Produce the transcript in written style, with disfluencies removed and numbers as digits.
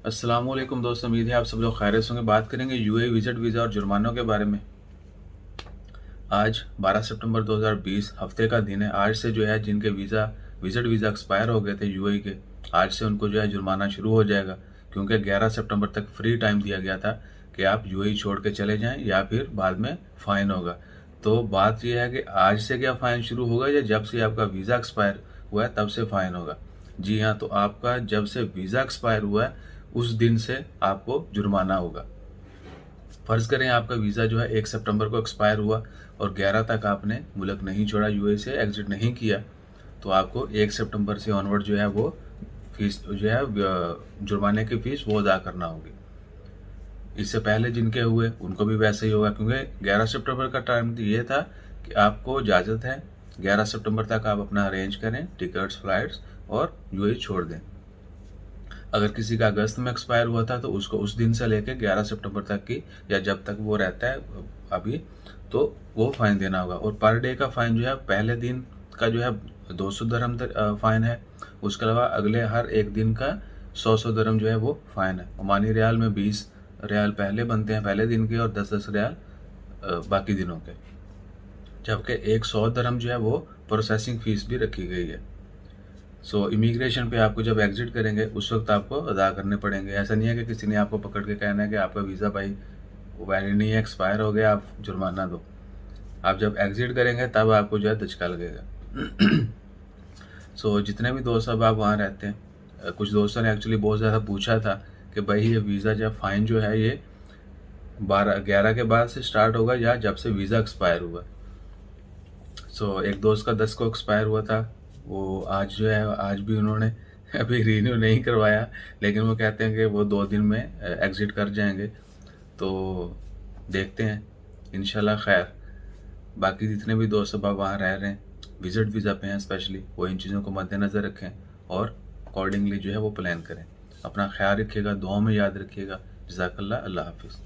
अस्सलामुअलैकुम दोस्तों, उम्मीद है आप सब लोग खैरियत से होंगे। बात करेंगे यूएई विजिट वीज़ा और जुर्मानों के बारे में। आज 12 सितंबर 2020 हफ्ते का दिन है। आज से जो है जिनके विजिट वीज़ा एक्सपायर हो गए थे यूएई के, आज से उनको जो है जुर्माना शुरू हो जाएगा, क्योंकि 11 सितंबर तक फ्री टाइम दिया गया था कि आप यूएई छोड़ के चले जाएं या फिर बाद में फ़ाइन होगा। तो बात यह है कि आज से क्या फ़ाइन शुरू होगा या जब से आपका वीज़ा एक्सपायर हुआ है तब से फ़ाइन होगा? जी हाँ, तो आपका जब से वीज़ा एक्सपायर हुआ है उस दिन से आपको जुर्माना होगा। फ़र्ज़ करें आपका वीज़ा जो है 1 सितंबर को एक्सपायर हुआ और 11 तक आपने मुल्क नहीं छोड़ा, यूएई से एग्ज़िट नहीं किया, तो आपको 1 सितंबर से ऑनवर्ड जो है वो फ़ीस जो है जुर्माने की फ़ीस वो अदा करना होगी। इससे पहले जिनके हुए उनको भी वैसे ही होगा, क्योंकि 11 सितंबर का टाइम तो ये था कि आपको इजाज़त है 11 सितंबर तक आप अपना अरेंज करें टिकट्स, फ्लाइट्स और यूएई छोड़ दें। अगर किसी का अगस्त में एक्सपायर हुआ था तो उसको उस दिन से लेकर 11 सितंबर तक की या जब तक वो रहता है अभी, तो वो फ़ाइन देना होगा। और पर डे का फ़ाइन जो है पहले दिन का जो है 200 दरहम फ़ाइन है। उसके अलावा अगले हर एक दिन का 100 दरहम जो है वो फ़ाइन है। ओमानी रियाल में 20 रियाल पहले बनते हैं पहले दिन के और 10-10 रियाल बाकी दिनों के, जबकि 100 दरहम जो है वो प्रोसेसिंग फ़ीस भी रखी गई है। इमिग्रेशन पे आपको जब एग्जिट करेंगे उस वक्त आपको अदा करने पड़ेंगे। ऐसा नहीं है कि किसी ने आपको पकड़ के कहना है कि आपका वीज़ा भाई वैलिड नहीं है, एक्सपायर हो गया, आप जुर्माना दो। आप जब एग्जिट करेंगे तब आपको जो है दचका लगेगा। जितने भी दोस्त अब आप वहाँ रहते हैं, कुछ दोस्तों ने एक्चुअली बहुत ज़्यादा पूछा था कि भाई ये वीज़ा जब फ़ाइन जो है ये 11 के बाद से स्टार्ट होगा या जब से वीज़ा एक्सपायर हुआ। एक दोस्त का 10 को एक्सपायर हुआ था, वो आज जो है आज भी उन्होंने अभी रीन्यू नहीं करवाया, लेकिन वो कहते हैं कि वो 2 दिन में एग्ज़िट कर जाएंगे। तो देखते हैं, इंशाल्लाह खैर। बाकी जितने भी दोस्त अब वहाँ रह रहे हैं, विज़िट वीज़ा पे हैं स्पेशली, वो इन चीज़ों को मद्देनज़र रखें और अकॉर्डिंगली जो है वो प्लान करें। अपना ख्याल रखिएगा, दुआ में याद रखिएगा। जज़ाकल्लाह, अल्लाह हाफ़िज़।